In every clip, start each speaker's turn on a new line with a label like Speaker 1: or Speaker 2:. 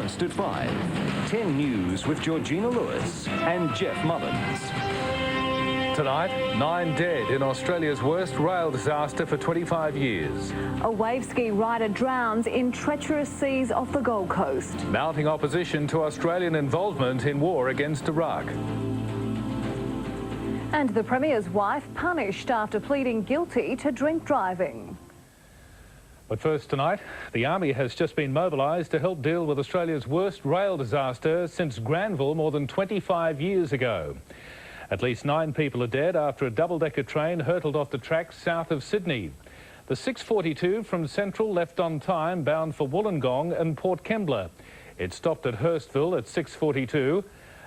Speaker 1: Balanced at 5. 10 News with Georgina Lewis and Geoff Mullins.
Speaker 2: Tonight, 9 dead in Australia's worst rail disaster for 25 years.
Speaker 3: A wave ski rider drowns in treacherous seas off the Gold Coast.
Speaker 2: Mounting opposition to Australian involvement in war against Iraq.
Speaker 3: And the Premier's wife punished after pleading guilty to drink driving.
Speaker 2: But first tonight, the Army has just been mobilised to help deal with Australia's worst rail disaster since Granville more than 25 years ago. At least 9 people are dead after a double-decker train hurtled off the tracks south of Sydney. The 642 from Central left on time bound for Wollongong and Port Kembla. It stopped at Hurstville at 6:42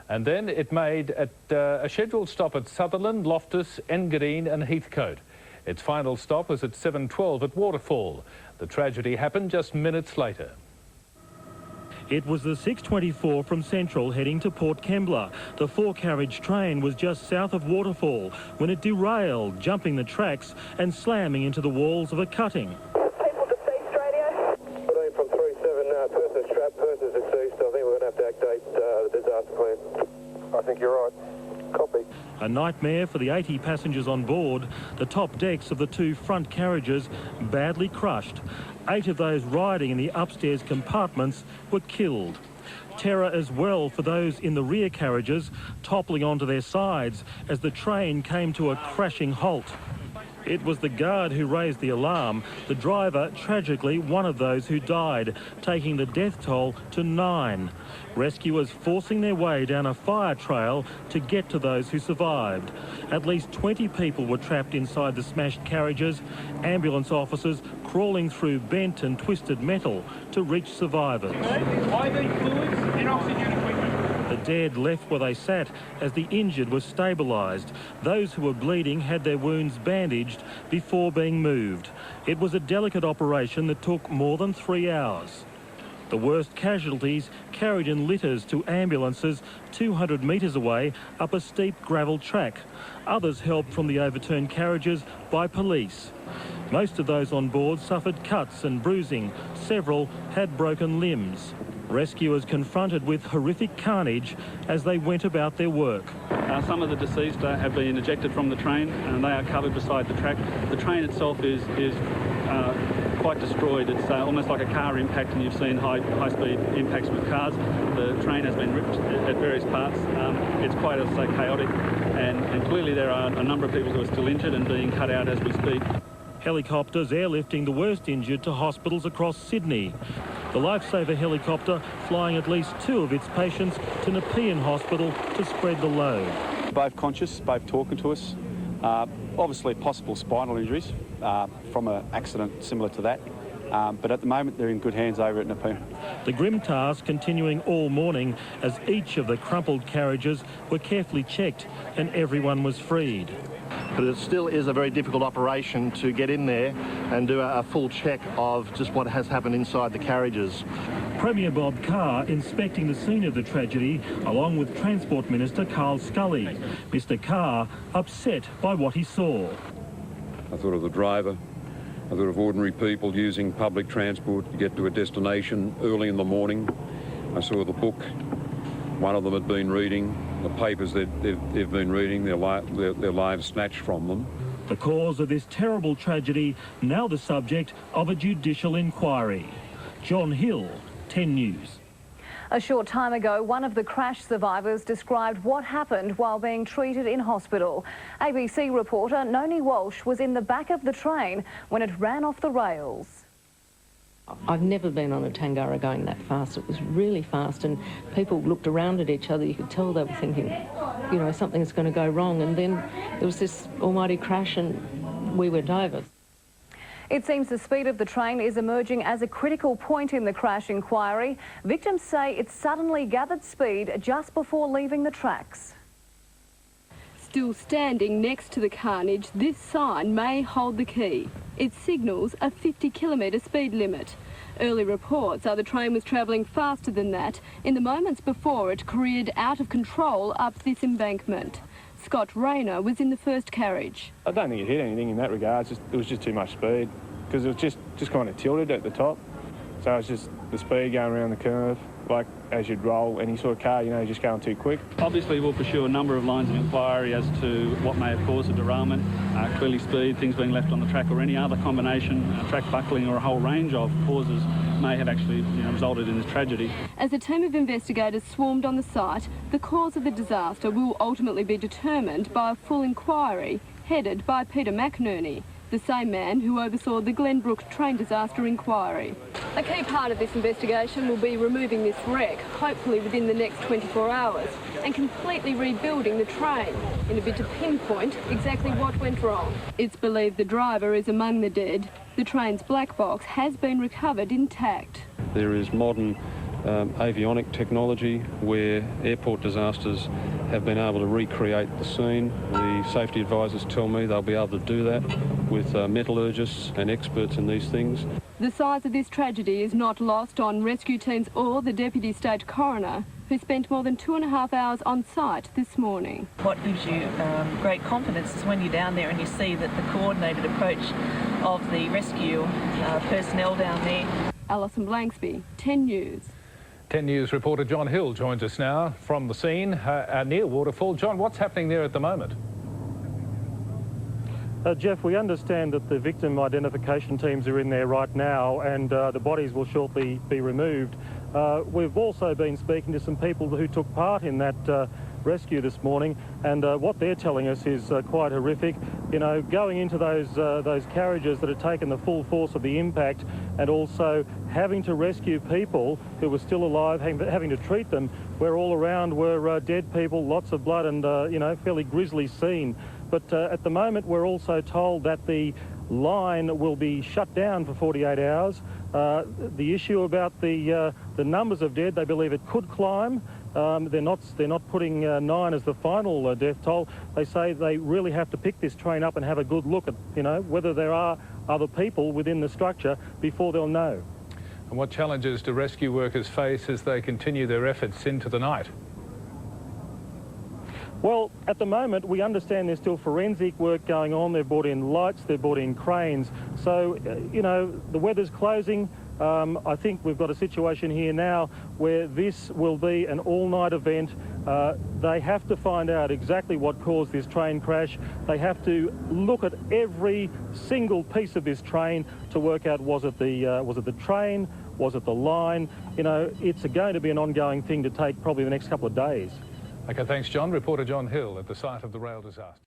Speaker 2: and then it made a scheduled stop at Sutherland, Loftus, Engadine and Heathcote. Its final stop was at 7:12 at Waterfall. The tragedy happened just minutes later.
Speaker 4: It was the 624 from Central heading to Port Kembla. The 4-carriage train was just south of Waterfall when it derailed, jumping the tracks and slamming into the walls of a cutting.
Speaker 5: People deceased, radio?
Speaker 6: Put in from 37, persons trapped, persons deceased. I think we're going to have to activate the disaster plan. I think you're right. Copy.
Speaker 4: A nightmare for the 80 passengers on board. The top decks of the 2 front carriages badly crushed. 8 of those riding in the upstairs compartments were killed. Terror as well for those in the rear carriages, toppling onto their sides as the train came to a crashing halt. It was the guard who raised the alarm. The driver, tragically, one of those who died, taking the death toll to 9. Rescuers forcing their way down a fire trail to get to those who survived. At least 20 people were trapped inside the smashed carriages. Ambulance officers crawling through bent and twisted metal to reach survivors.
Speaker 7: IV fluids and oxygen equipment.
Speaker 4: The dead left where they sat as the injured were stabilised. Those who were bleeding had their wounds bandaged before being moved. It was a delicate operation that took more than 3 hours. The worst casualties carried in litters to ambulances 200 metres away up a steep gravel track. Others helped from the overturned carriages by police. Most of those on board suffered cuts and bruising. Several had broken limbs. Rescuers confronted with horrific carnage as they went about their work.
Speaker 8: Some of the deceased have been ejected from the train and they are covered beside the track. The train itself is quite destroyed. It's almost like a car impact, and you've seen high-speed impacts with cars. The train has been ripped at various parts. It's quite, as I say, chaotic, and clearly there are a number of people who are still injured and being cut out as we speak.
Speaker 4: Helicopters airlifting the worst injured to hospitals across Sydney. The Lifesaver helicopter flying at least 2 of its patients to Nepean Hospital to spread the load.
Speaker 9: Both conscious, both talking to us. Obviously possible spinal injuries from an accident similar to that. But at the moment they're in good hands over at Nepean.
Speaker 4: The grim task continuing all morning as each of the crumpled carriages were carefully checked and everyone was freed.
Speaker 10: But it still is a very difficult operation to get in there and do a full check of just what has happened inside the carriages.
Speaker 4: Premier Bob Carr inspecting the scene of the tragedy along with Transport Minister Carl Scully. Mr Carr upset by what he saw.
Speaker 11: I thought of the driver. I thought of ordinary people using public transport to get to a destination early in the morning. I saw the book one of them had been reading, the papers that they've been reading, their lives snatched from them.
Speaker 4: The cause of this terrible tragedy now the subject of a judicial inquiry. John Hill, 10 News.
Speaker 3: A short time ago, one of the crash survivors described what happened while being treated in hospital. ABC reporter Noni Walsh was in the back of the train when it ran off the rails.
Speaker 12: I've never been on a Tangara going that fast. It was really fast and people looked around at each other. You could tell they were thinking, you know, something's going to go wrong. And then there was this almighty crash and we went over.
Speaker 3: It seems the speed of the train is emerging as a critical point in the crash inquiry. Victims say it suddenly gathered speed just before leaving the tracks.
Speaker 13: Still standing next to the carnage, this sign may hold the key. It signals a 50-kilometre speed limit. Early reports are the train was travelling faster than that in the moments before it careered out of control up this embankment. Scott Rayner was in the first carriage.
Speaker 14: I don't think it hit anything in that regard. It was just too much speed because it was just kind of tilted at the top. So it's just the speed going around the curve, like as you'd roll any sort of car, you know, you're just going too quick.
Speaker 8: Obviously, we'll pursue a number of lines of inquiry as to what may have caused the derailment. Clearly speed, things being left on the track, or any other combination, track buckling, or a whole range of causes may have actually resulted in this tragedy.
Speaker 13: As a team of investigators swarmed on the site, the cause of the disaster will ultimately be determined by a full inquiry headed by Peter McInerney, the same man who oversaw the Glenbrook train disaster inquiry. A key part of this investigation will be removing this wreck, hopefully within the next 24 hours, and completely rebuilding the train in a bid to pinpoint exactly what went wrong. It's believed the driver is among the dead. The train's black box has been recovered intact.
Speaker 9: There is modern avionic technology where airport disasters have been able to recreate the scene. The safety advisors tell me they'll be able to do that with metallurgists and experts in these things.
Speaker 13: The size of this tragedy is not lost on rescue teams or the Deputy State Coroner, who spent more than 2.5 hours on site this morning.
Speaker 15: What gives you great confidence is when you're down there and you see that the coordinated approach of the rescue personnel down there.
Speaker 13: Alison, Blanksby, 10 News.
Speaker 2: 10 News reporter John Hill joins us now from the scene near Waterfall. John, what's happening there at the moment?
Speaker 4: Geoff, we understand that the victim identification teams are in there right now, and the bodies will shortly be removed. We've also been speaking to some people who took part in that rescue this morning, and what they're telling us is quite horrific. You know, going into those carriages that had taken the full force of the impact, and also having to rescue people who were still alive, having to treat them, where all around were dead people, lots of blood, and you know, fairly grisly scene. But at the moment, we're also told that the line will be shut down for 48 hours. The issue about the numbers of dead, they believe it could climb. They're not putting 9 as the final death toll. They say they really have to pick this train up and have a good look at, you know, whether there are other people within the structure before they'll know.
Speaker 2: And what challenges do rescue workers face as they continue their efforts into the night?
Speaker 4: Well, at the moment, we understand there's still forensic work going on. They've brought in lights, they've brought in cranes. So, you know, the weather's closing. I think we've got a situation here now where this will be an all-night event. They have to find out exactly what caused this train crash. They have to look at every single piece of this train to work out, was it the train, was it the line? You know, it's going to be an ongoing thing to take probably the next couple of days.
Speaker 2: OK, thanks, John. Reporter John Hill at the site of the rail disaster.